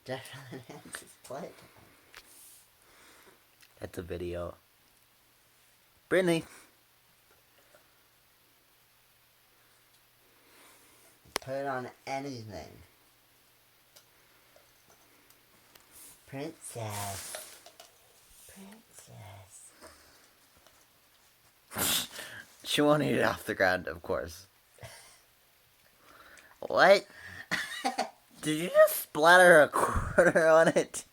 Definitely enhances playtime. That's a video. Brittany. Put it on anything. Princess. Princess. She won't eat it off the ground, of course. What? Did you just splatter a quarter on it?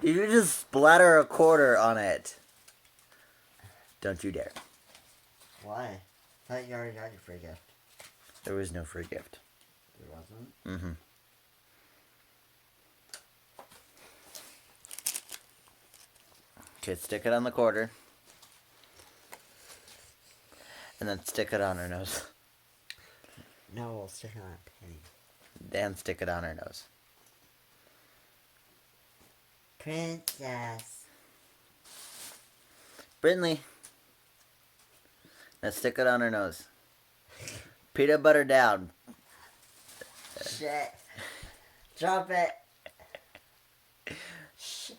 Did you just splatter a quarter on it? Don't you dare. Why? I thought you already got your free gift. There was no free gift. There wasn't? Mm-hmm. Okay, stick it on the quarter. And then stick it on her nose. No, we'll stick it on a penny. Then stick it on her nose. Princess. Brinley. Now stick it on her nose. Peanut butter down. Shit. Drop it. Shit.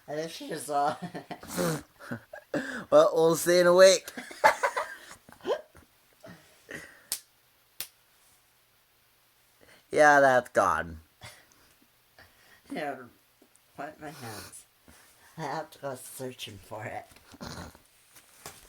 I think she just saw it. Well, we'll see in a week. Yeah, that's gone. Here, wipe my hands. I have to go searching for it.